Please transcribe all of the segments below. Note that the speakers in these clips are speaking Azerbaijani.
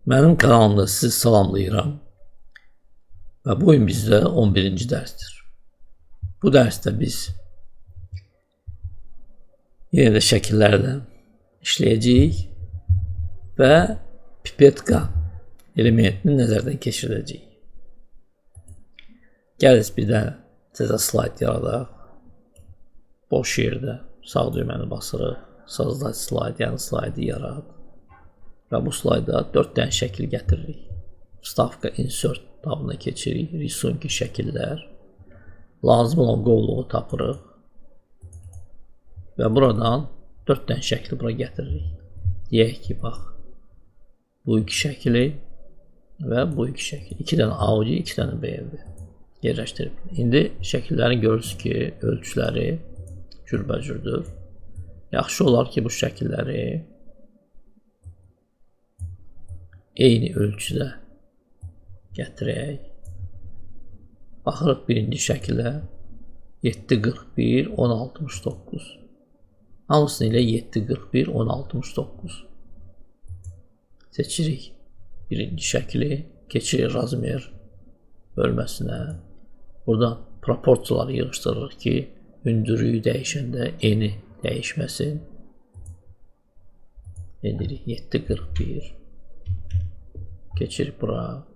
Mənim kanalımda sizi salamlayıram və bu gün bizdə 11-ci dərsdir. Bu dərsdə biz yenə də şəkillərlə işləyəcəyik və pipetka elementini nəzərdən keçirəcəyik. Gəliz bir də təzə slayd yaradaq. Boş yerdə sağ düyməni basırıq. Sazda slayd, yəni slaydı yarad. Və bu slayda 4 dənə şəkil gətiririk. Vstavka insert tabına keçirik. Risunki şəkillər. Lazım olan qovluğu tapırıq. Və buradan 4 dənə şəkli bura gətiririk. Deyək ki, bax. Bu iki şəkili və bu iki şəkil. 2 dənə Audi, 2 dənə BMW yerləşdirib. İndi şəkillərin görürsünüz ki, ölçüləri cürbəcürdür. Yaxşı olar ki, bu şəkilləri eyni ölçüdə gətirək. Baxırıq birinci şəkilə 741 1069. Hamısını ilə 741 1069. Seçirik birinci şəkili, keçirik razmer bölməsinə. Buradan proporsiyaları yığışdırırıq ki, hündürlüyü dəyişəndə eni dəyişməsin. Edirik 741. Keçirik bura.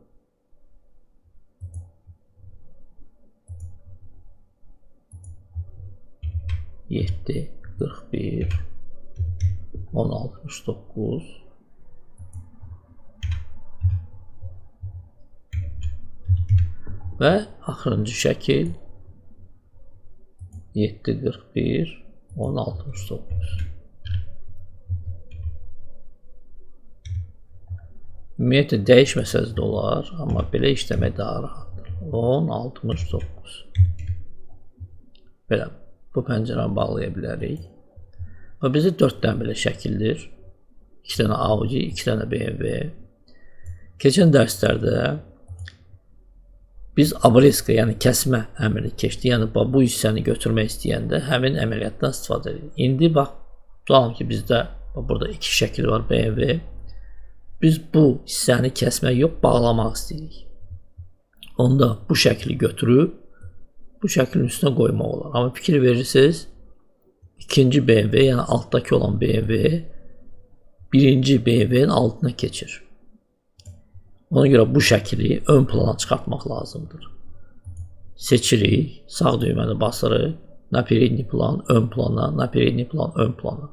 Yedi, 41, 1069. Və axırıncı şəkil 741 1069. Ümumiyyətlə dəyişməsəz də olar, amma belə işləmək daha rahatdır. 1069. Belə bu pəncərəni bağlaya bilərik. Və bizə 4 dənə belə şəkildir. 2 dənə Audi, 2 dənə BMW. Keçən dərslərdə biz abreska, yəni kəsmə əmrini keçdik. Yəni bu hissəni götürmək istəyəndə həmin əməliyyatdan istifadə edirik. İndi bax, tutalım ki, bizdə burada 2 şəkil var BMW. Biz bu hissəni kəsmək yox, bağlamaq istəyirik. Onda bu şəkli götürüb bu şəklin üstünə qoymaq olar. Amma fikir verirsiniz, ikinci BMW, yəni altdakı olan BMW birinci BMW-nin altına keçir. Ona görə bu şəkili ön plana çıxartmaq lazımdır. Seçirik, sağ düyməni basırıq, na передний plan, ön plana, na передний plan, ön plana.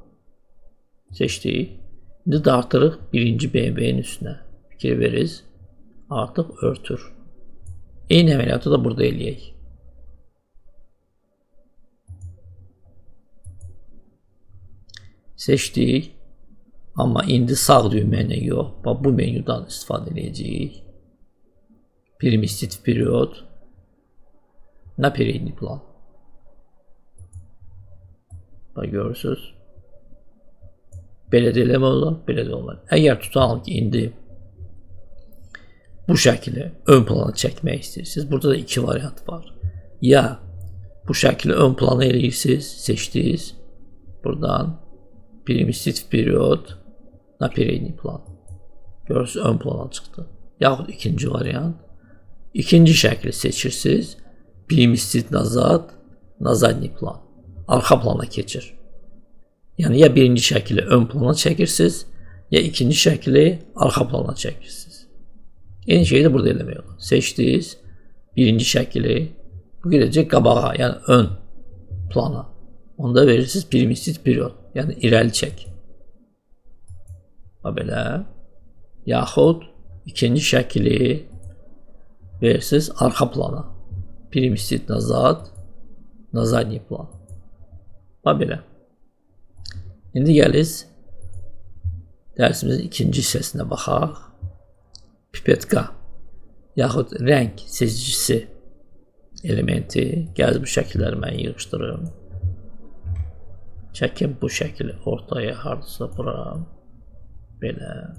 Seçdik. İndi dartırıq birinci BMW-nin üstünə. Fikir veririz, artıq örtür. Eyni əməliyyatı da burada eləyək. Seçdik. Amma indi sağ düyməni yox, bu menyudan istifadə edəcəyik. Переместить вперед, на передний plan. Bax, görürsünüz. Belə də eləmək olar, belə də olar. Əgər tutalım ki, indi bu şəkili ön plana çəkmək istəyirsiniz, burada da 2 variant var. Ya bu şəkili ön plana eləyirsiniz, seçdiniz. Buradan переместить вперед, на передний plan. Görürsünüz, ön plana çıxdı. Yaxud ikinci variant. İkinci şəkli seçirsiniz. Переместить назад, на задний plan. Arxa plana keçir. Yəni ya birinci şəkli ön plana çəkirsiniz, ya ikinci şəkli arxa plana çəkirsiniz. Eyni şeyi də burada eləmək olur. Seçdiniz birinci şəkli, bu gedəcək qabağa, yəni ön plana. Onda verirsiniz переместить вперед, yəni irəli çək. Belə. Yaxud ikinci şəkli verirsiniz arxa plana. Переместить назад, на задний plan. Belə. İndi gəliz dərsimizin ikinci hissəsinə baxaq. Pipetka yaxud rəng seçicisi elementi. Gəliz bu şəkilləri mən yığışdırım. Çəkim bu şəkili ortaya, hardasa bura. Belə.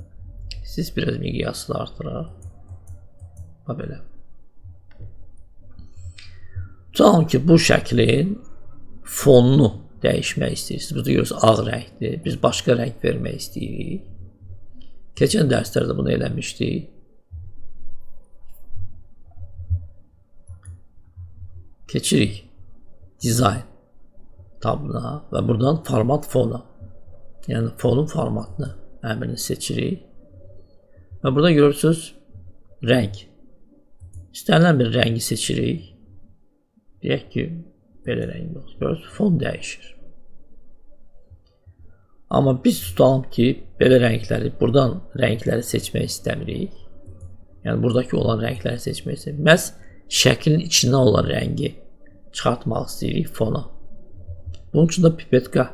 Siz biraz miqyasını artıraq. Belə. Tutalım ki, bu şəklin fonunu dəyişmək istəyirsiniz. Burada görürsünüz, ağ rəngdir. Biz başqa rəng vermək istəyirik. Keçən dərslərdə bunu eləmişdik. Keçirik dizayn tabına və buradan format fona, yəni fonun formatını əmrini seçirik və burada görürsünüz rəng. İstənilən bir rəngi seçirik. Deyək ki, belə rəng olsun. Görürsünüz, fon dəyişir. Amma biz tutalım ki, belə rəngləri, buradan rəngləri seçmək istəmirik. Yəni, buradakı olan rəngləri seçmək istəmirik. Məhz şəklin içində olan rəngi çıxartmaq istəyirik fona. Bunun üçün də pipetka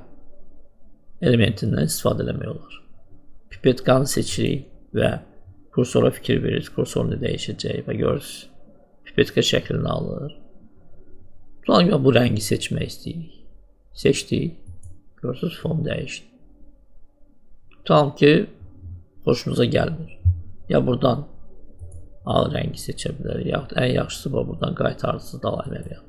elementindən istifadə etmək olar. Pipetkanı seçirik və kursora fikir veririk. Kursorunu dəyişəcək və görürsünüz, pipetka şəklini alır. Sonra bu rəngi seçmək istəyirik. Seçdik. Görürsünüz, fon dəyişdi. Tutalım ki, xoşumuza gəlmir. Ya buradan ağ rəngi seçə bilərik, yaxud ən yaxşısı buradan qaytarıcı dal əməliyyatı.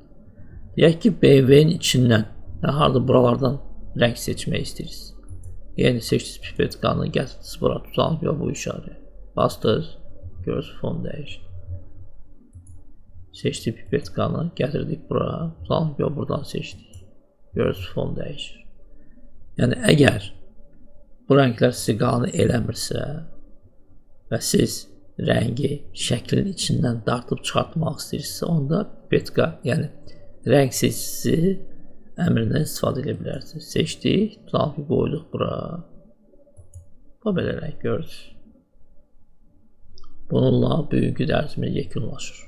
Deyək ki, BMW-nin içindən, harada buralardan rəng seçmək istəyirsiniz. Yəni, seçdiniz pipetkanı, gətirdiniz bura, tutalım ki, bu işarə. Bastınız, görürsünüz, fon dəyişdi. Seçdik pipetkanı, gətirdik bura, tutalım ki, buradan seçdik. Görürsünüz, fon dəyişir. Yəni, əgər bu rənglər sizi qane eləmirsə və siz rəngi şəklin içindən dartıb çıxartmaq istəyirsinizsə, onda pipetka, yəni rəng seçicisi əmrindən istifadə edə bilərsiniz. Seçdik, tutalım ki, qoyduq bura. Bu belə rəng görürsünüz. Bununla bugünkü dərsimiz yekunlaşır.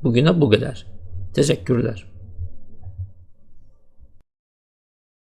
Bugünə bu qədər. Təşəkkürlər.